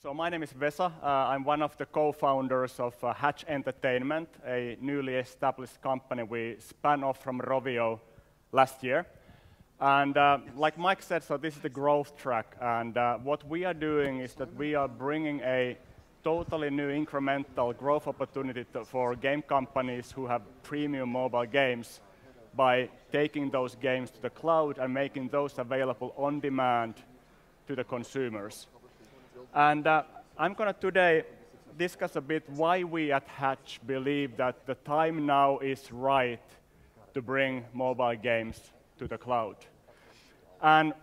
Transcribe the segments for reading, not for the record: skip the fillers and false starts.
So my name is Vesa. I'm one of the co-founders of Hatch Entertainment, a newly established company we spun off from Rovio last year. And like Mike said, so this is the growth track. And what we are doing is that we are bringing a totally new incremental growth opportunity for game companies who have premium mobile games by taking those games to the cloud and making those available on demand to the consumers. And I'm going to today discuss a bit why we at Hatch believe that the time now is right to bring mobile games to the cloud. And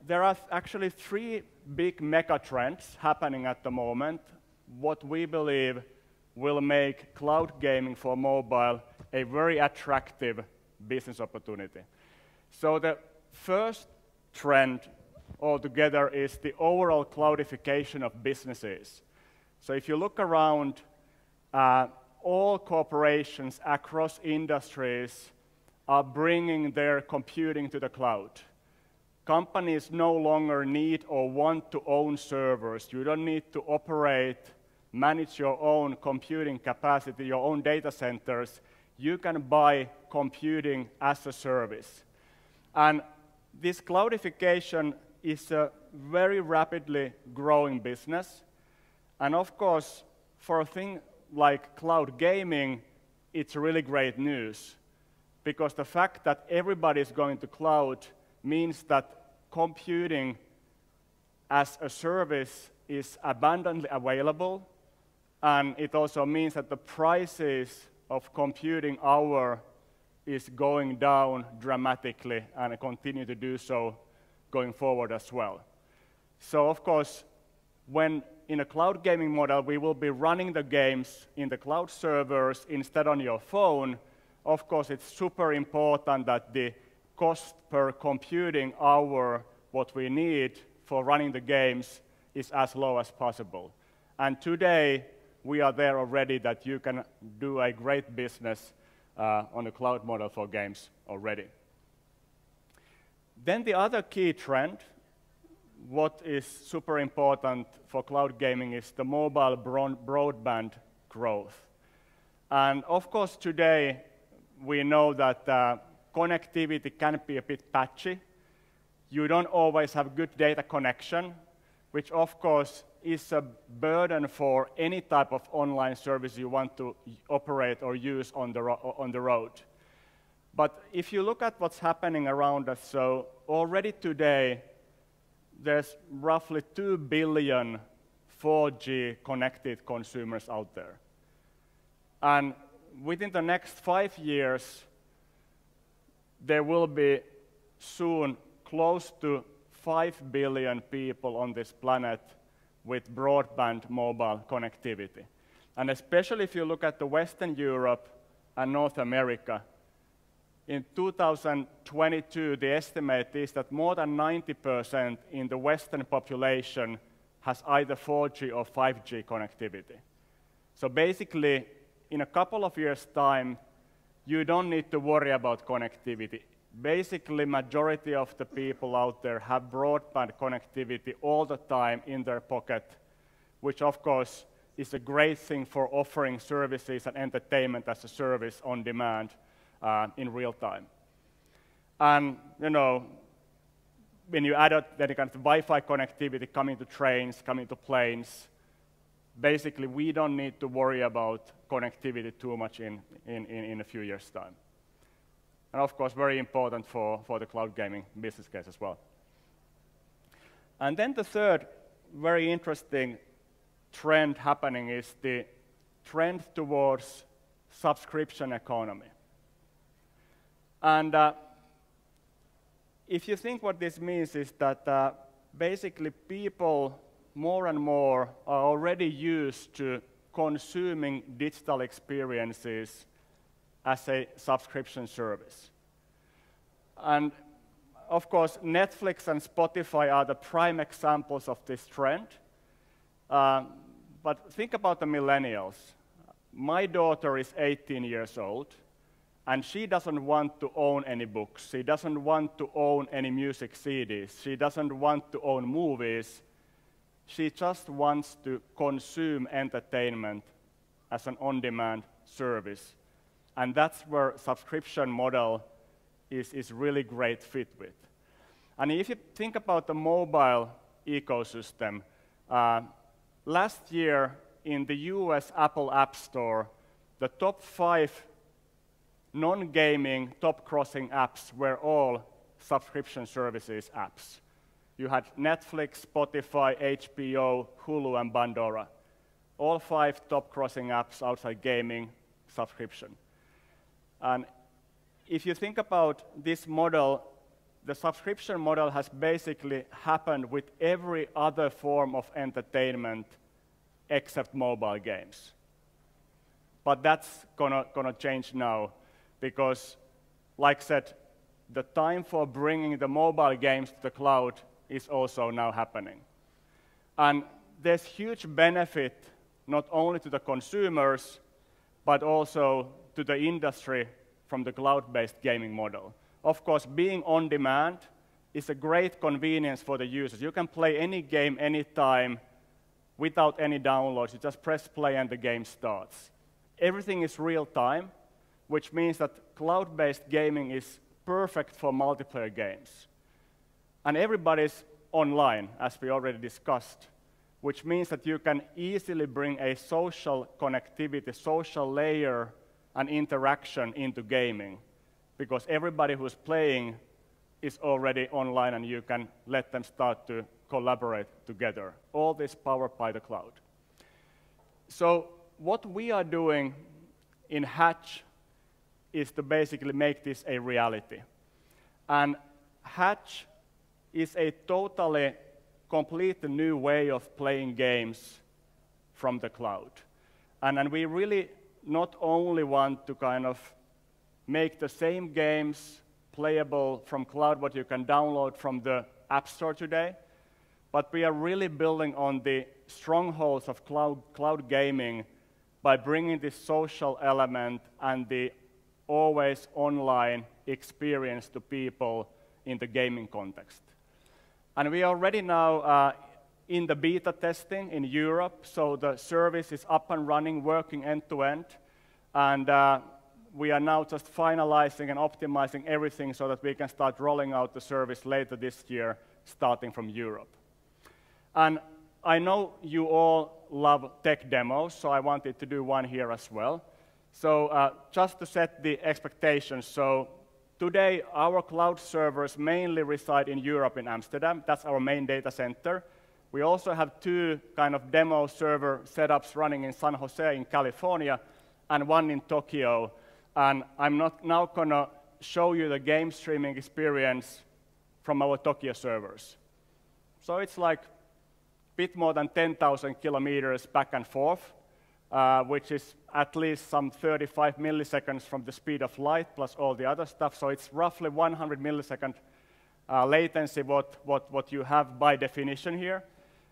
there are actually three big mega trends happening at the moment, what we believe will make cloud gaming for mobile a very attractive business opportunity. So the first trend altogether is the overall cloudification of businesses. So if you look around, all corporations across industries are bringing their computing to the cloud. Companies no longer need or want to own servers. You don't need to operate, manage your own computing capacity, your own data centers. You can buy computing as a service. And this cloudification is a very rapidly growing business. And of course, for a thing like cloud gaming, it's really great news. Because the fact that everybody is going to cloud means that computing as a service is abundantly available. And it also means that the prices of computing hour is going down dramatically and continue to do so going forward as well. So of course, when in a cloud gaming model, we will be running the games in the cloud servers instead on your phone. Of course, it's super important that the cost per computing hour, what we need for running the games, is as low as possible. And today, we are there already that you can do a great business on a cloud model for games already. Then the other key trend, what is super important for cloud gaming, is the mobile broadband growth. And of course, today, we know that connectivity can be a bit patchy. You don't always have good data connection, which of course is a burden for any type of online service you want to operate or use on the road. But if you look at what's happening around us, so already today, there's roughly 2 billion 4G connected consumers out there. And within the next 5 years, there will be soon close to 5 billion people on this planet with broadband mobile connectivity. And especially if you look at the Western Europe and North America, in 2022, the estimate is that more than 90% in the Western population has either 4G or 5G connectivity. So basically, in a couple of years' time, you don't need to worry about connectivity. Basically, majority of the people out there have broadband connectivity all the time in their pocket, which of course is a great thing for offering services and entertainment as a service on demand in real time. And you know, when you add up that kind of Wi-Fi connectivity coming to trains, coming to planes, basically we don't need to worry about connectivity too much in a few years' time. And of course, very important for the cloud gaming business case as well. And then the third very interesting trend happening is the trend towards subscription economy. And if you think what this means is that basically people more and more are already used to consuming digital experiences as a subscription service. And of course, Netflix and Spotify are the prime examples of this trend. But think about the millennials. My daughter is 18 years old, and she doesn't want to own any books. She doesn't want to own any music CDs. She doesn't want to own movies. she just wants to consume entertainment as an on-demand service. And that's where subscription model is really great fit with. And if you think about the mobile ecosystem, last year in the US Apple App Store, the top 5 non-gaming top-crossing apps were all subscription services apps. You had Netflix, Spotify, HBO, Hulu, and Pandora. All 5 top-crossing apps outside gaming, subscription. And if you think about this model, the subscription model has basically happened with every other form of entertainment except mobile games. But that's gonna change now, because, like I said, the time for bringing the mobile games to the cloud is also now happening. And there's huge benefit not only to the consumers, but also to the industry from the cloud-based gaming model. Of course, being on demand is a great convenience for the users. You can play any game, anytime, without any downloads. You just press play and the game starts. Everything is real time, which means that cloud-based gaming is perfect for multiplayer games. And everybody's online, as we already discussed, which means that you can easily bring a social connectivity, social layer and interaction into gaming, because everybody who's playing is already online and you can let them start to collaborate together. All this powered by the cloud. So what we are doing in Hatch is to basically make this a reality. And Hatch is a totally, completely new way of playing games from the cloud. And we really not only want to kind of make the same games playable from cloud, what you can download from the App Store today, but we are really building on the strongholds of cloud gaming by bringing this social element and the always online experience to people in the gaming context. And we are already now in the beta testing in Europe, so the service is up and running, working end-to-end, and we are now just finalizing and optimizing everything so that we can start rolling out the service later this year, starting from Europe. And I know you all love tech demos, so I wanted to do one here as well. So just to set the expectations, so today our cloud servers mainly reside in Europe, in Amsterdam. That's our main data center. We also have 2 kind of demo server setups running in San Jose in California and 1 in Tokyo. And I'm not now gonna show you the game streaming experience from our Tokyo servers. So it's like a bit more than 10,000 kilometers back and forth, which is at least some 35 milliseconds from the speed of light, plus all the other stuff. So it's roughly 100 millisecond latency, what you have by definition here.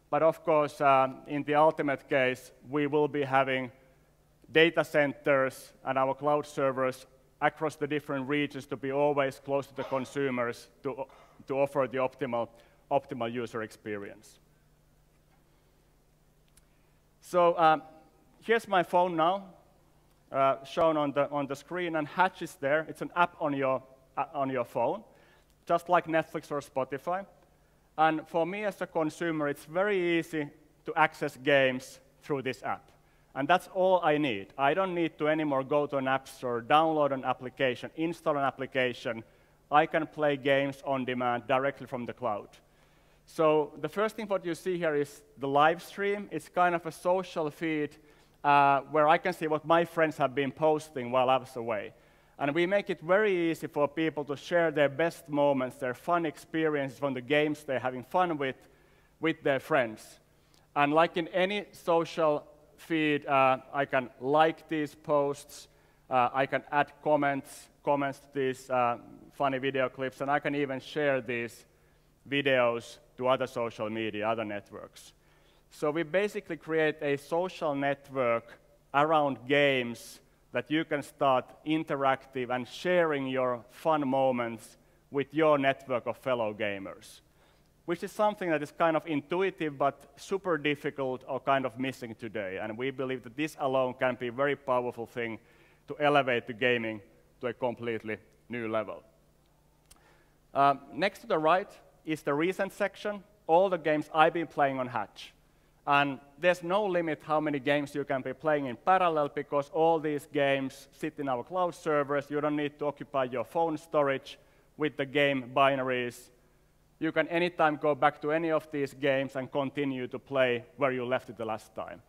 But of course, in the ultimate case, we will be having data centers and our cloud servers across the different regions to be always close to the consumers to offer the optimal user experience. So here's my phone now, shown on the screen, and Hatch is there. It's an app on your phone, just like Netflix or Spotify. And for me as a consumer, it's very easy to access games through this app. And that's all I need. I don't need to anymore go to an app store, download an application, install an application. I can play games on demand directly from the cloud. So the first thing what you see here is the live stream. It's kind of a social feed where I can see what my friends have been posting while I was away. And we make it very easy for people to share their best moments, their fun experiences from the games they're having fun with their friends. And like in any social feed, I can like these posts, I can add comments to these funny video clips, and I can even share these videos to other social media, other networks. So we basically create a social network around games that you can start interactive and sharing your fun moments with your network of fellow gamers. which is something that is kind of intuitive but super difficult or kind of missing today. And we believe that this alone can be a very powerful thing to elevate the gaming to a completely new level. Next to the right is the recent section, all the games I've been playing on Hatch. And there's no limit how many games you can be playing in parallel because all these games sit in our cloud servers. You don't need to occupy your phone storage with the game binaries. You can anytime go back to any of these games and continue to play where you left it the last time.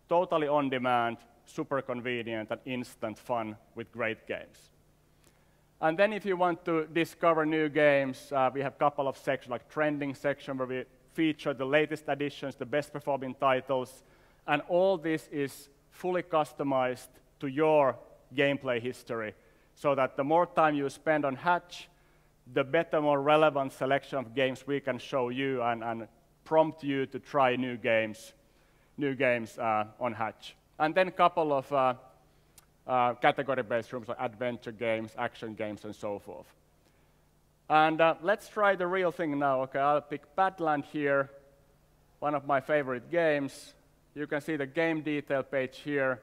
Totally on demand, super convenient, and instant fun with great games. And then if you want to discover new games, we have a couple of sections, like trending section, where we feature the latest additions, the best performing titles, and all this is fully customized to your gameplay history, so that the more time you spend on Hatch, the better, more relevant selection of games we can show you and prompt you to try new games on Hatch. And then a couple of category-based rooms, like adventure games, action games, and so forth. And let's try the real thing now. Okay, I'll pick Badland here, one of my favorite games. You can see the game detail page here,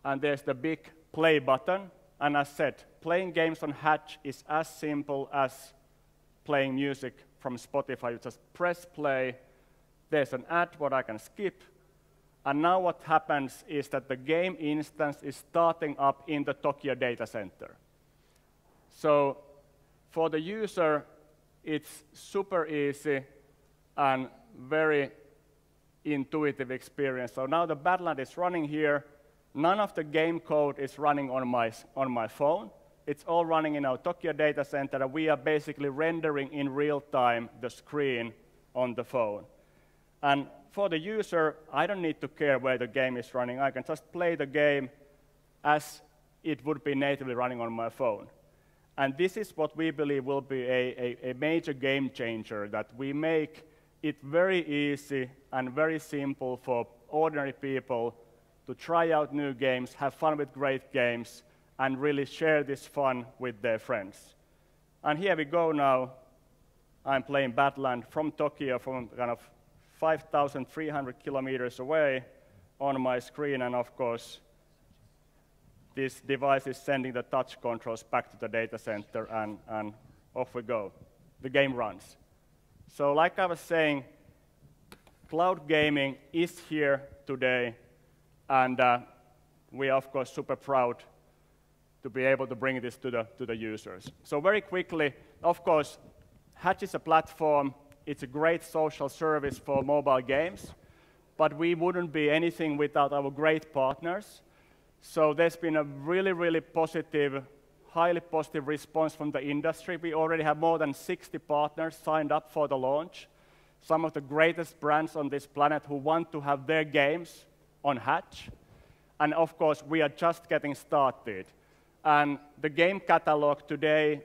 and there's the big play button. And as said, playing games on Hatch is as simple as playing music from Spotify. You just press play. There's an ad what I can skip. And now what happens is that the game instance is starting up in the Tokyo data center. So for the user, it's super easy and very intuitive experience. So now the Badland is running here. None of the game code is running on my phone. It's all running in our Tokyo data center, and we are basically rendering in real time the screen on the phone. And for the user, I don't need to care where the game is running. I can just play the game as it would be natively running on my phone. And this is what we believe will be a major game changer, that we make it very easy and very simple for ordinary people to try out new games, have fun with great games, and really share this fun with their friends. And here we go now. I'm playing Badland from Tokyo, from kind of 5,300 kilometers away on my screen, and of course, this device is sending the touch controls back to the data center, and off we go. The game runs. So like I was saying, cloud gaming is here today, and we are, of course, super proud to be able to bring this to the users. So very quickly, of course, Hatch is a platform. It's a great social service for mobile games, but we wouldn't be anything without our great partners. So there's been a really, really positive, highly positive response from the industry. We already have more than 60 partners signed up for the launch, some of the greatest brands on this planet who want to have their games on Hatch. And of course, we are just getting started. And the game catalog today,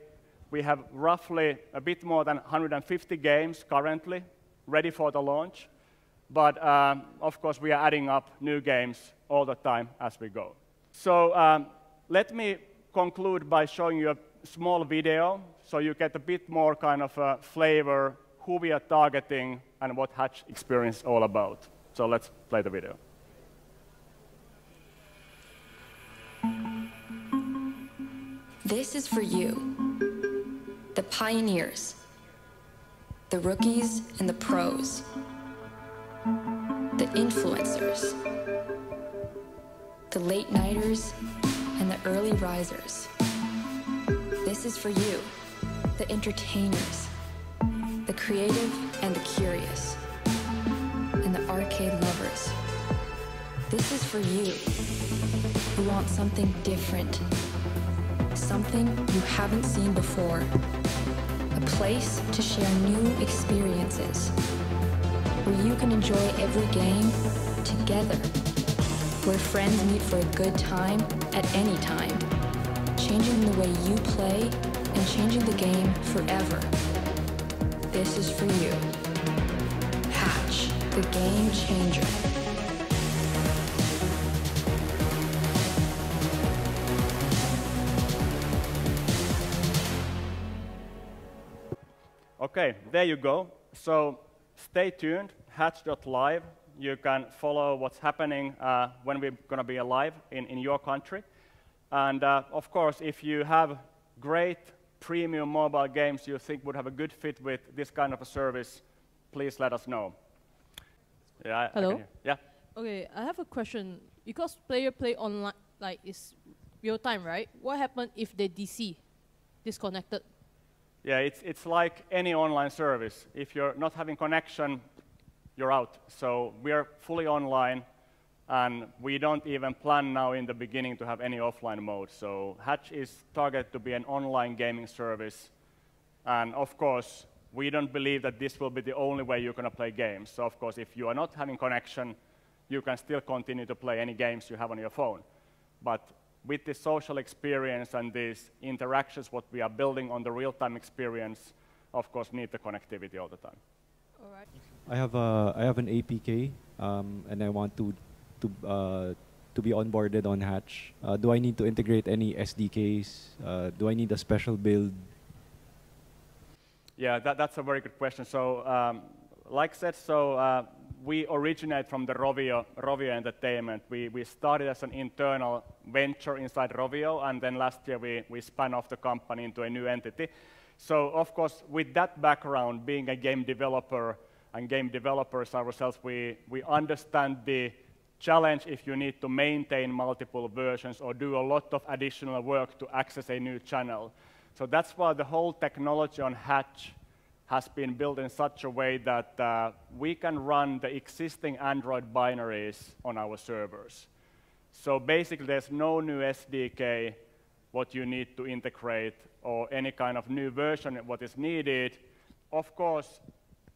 we have roughly a bit more than 150 games currently ready for the launch. But of course, we are adding up new games all the time as we go. So let me conclude by showing you a small video so you get a bit more kind of a flavor who we are targeting and what Hatch experience is all about. So let's play the video. This is for you, the pioneers, the rookies and the pros, the influencers, the late-nighters and the early risers. This is for you, the entertainers, the creative and the curious, and the arcade lovers. This is for you, who want something different, something you haven't seen before, a place to share new experiences, where you can enjoy every game together, where friends meet for a good time at any time, changing the way you play and changing the game forever. This is for you. Hatch, the game changer. Okay, there you go. So stay tuned, hatch.live. You can follow what's happening when we're going to be alive in your country. And of course, if you have great premium mobile games you think would have a good fit with this kind of a service, please let us know. Yeah, Hello? Yeah. Okay, I have a question. Because player play online, like, is real time, right? What happens if they disconnected? Yeah, it's like any online service. If you're not having connection, you're out. So we are fully online, and we don't even plan now in the beginning to have any offline mode. So Hatch is targeted to be an online gaming service. And of course, we don't believe that this will be the only way you're going to play games. So of course, if you are not having connection, you can still continue to play any games you have on your phone. But with this social experience and these interactions, what we are building on the real-time experience, of course, need the connectivity all the time. All right. I have an APK, and I want to be onboarded on Hatch. Do I need to integrate any SDKs? Do I need a special build? Yeah, that's a very good question. So, like I said, we originate from the Rovio Entertainment. We started as an internal venture inside Rovio, and then last year we spun off the company into a new entity. So, of course, with that background, being a game developer and game developers ourselves, we understand the challenge if you need to maintain multiple versions or do a lot of additional work to access a new channel. So that's why the whole technology on Hatch has been built in such a way that we can run the existing Android binaries on our servers. So basically, there's no new SDK what you need to integrate or any kind of new version what is needed. Of course,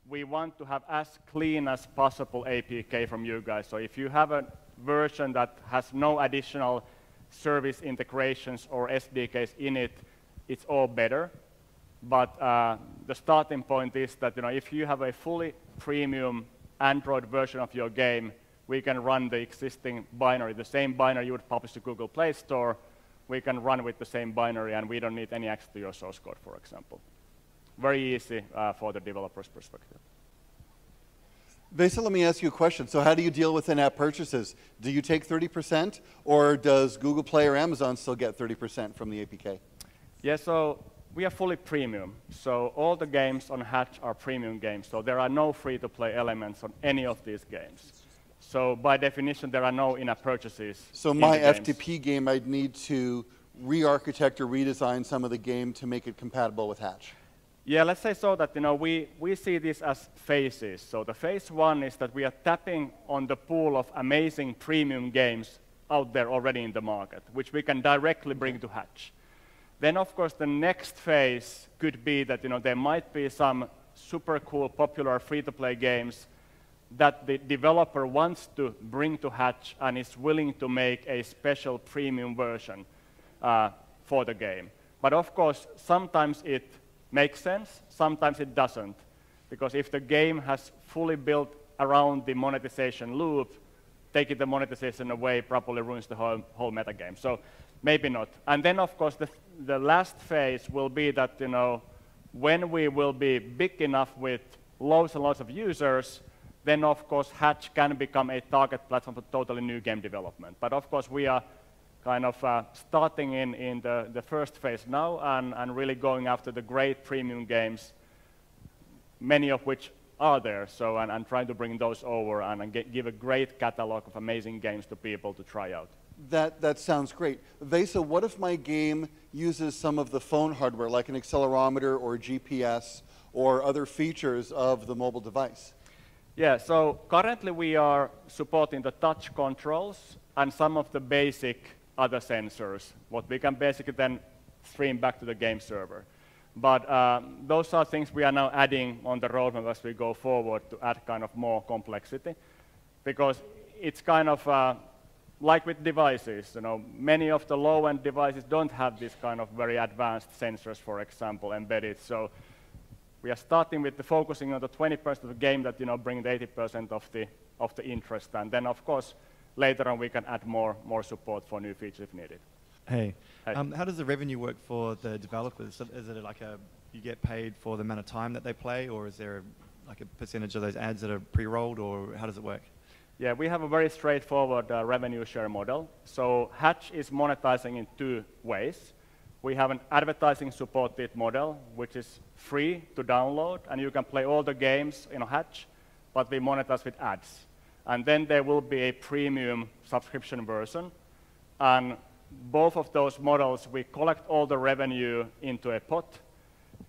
we want to have as clean as possible APK from you guys. So if you have a version that has no additional service integrations or SDKs in it, it's all better. But the starting point is that if you have a fully premium Android version of your game, we can run the existing binary, the same binary you would publish to Google Play Store. We can run with the same binary, and we don't need any access to your source code, for example. Very easy for the developer's perspective. Vesa, let me ask you a question. So how do you deal with in-app purchases? Do you take 30%, or does Google Play or Amazon still get 30% from the APK? Yeah, so we are fully premium. So all the games on Hatch are premium games. So there are no free-to-play elements on any of these games. So by definition, there are no in-app purchases. So my FTP game, I'd need to re-architect or redesign some of the game to make it compatible with Hatch. Yeah, let's say so that we see this as phases. So the phase one is that we are tapping on the pool of amazing premium games out there already in the market, which we can directly bring to Hatch. Then, of course, the next phase could be that there might be some super cool, popular free-to-play games that the developer wants to bring to Hatch and is willing to make a special premium version for the game. But of course, sometimes it makes sense, sometimes it doesn't. Because if the game has fully built around the monetization loop, taking the monetization away probably ruins the whole metagame. So maybe not. And then, of course, the last phase will be that when we will be big enough with loads and loads of users, then, of course, Hatch can become a target platform for totally new game development. But, of course, we are kind of starting in the first phase now and really going after the great premium games, many of which are there, so and trying to bring those over and give a great catalog of amazing games to people to try out. That sounds great. Vesa, what if my game uses some of the phone hardware, like an accelerometer or GPS or other features of the mobile device? Yeah, so currently we are supporting the touch controls and some of the basic other sensors, what we can basically then stream back to the game server. But those are things we are now adding on the roadmap as we go forward to add kind of more complexity. Because it's kind of like with devices, many of the low-end devices don't have this kind of very advanced sensors, for example, embedded. So we are starting with focusing on the 20% of the game that bring the 80% of the interest, and then of course later on we can add more support for new features if needed. Hey, Hey. How does the revenue work for the developers? Is it like you get paid for the amount of time that they play, or is there like a percentage of those ads that are pre-rolled, or how does it work? Yeah, we have a very straightforward revenue share model. So Hatch is monetizing in two ways. We have an advertising supported model, which is free to download, and you can play all the games in Hatch, but we monetize with ads. And then there will be a premium subscription version. And both of those models, we collect all the revenue into a pot,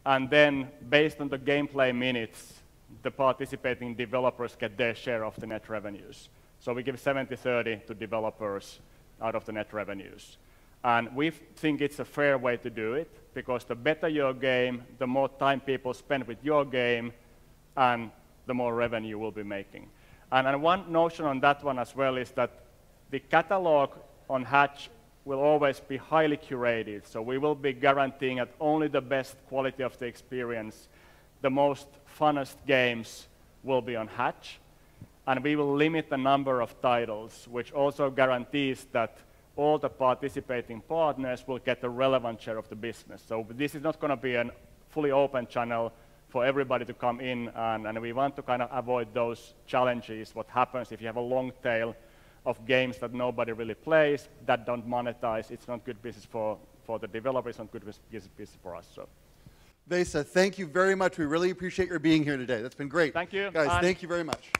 and then based on the gameplay minutes, the participating developers get their share of the net revenues. So we give 70-30 to developers out of the net revenues. And we think it's a fair way to do it, because the better your game, the more time people spend with your game, and the more revenue we'll be making. And one notion on that one as well is that the catalog on Hatch will always be highly curated. So we will be guaranteeing that only the best quality of the experience, the most funnest games will be on Hatch. And we will limit the number of titles, which also guarantees that all the participating partners will get a relevant share of the business. So this is not going to be a fully open channel for everybody to come in, and we want to kind of avoid those challenges. What happens if you have a long tail of games that nobody really plays, that don't monetize? It's not good business for the developers, it's not good business for us. So. Vesa, thank you very much. We really appreciate your being here today. That's been great. Thank you. Guys, thank you very much.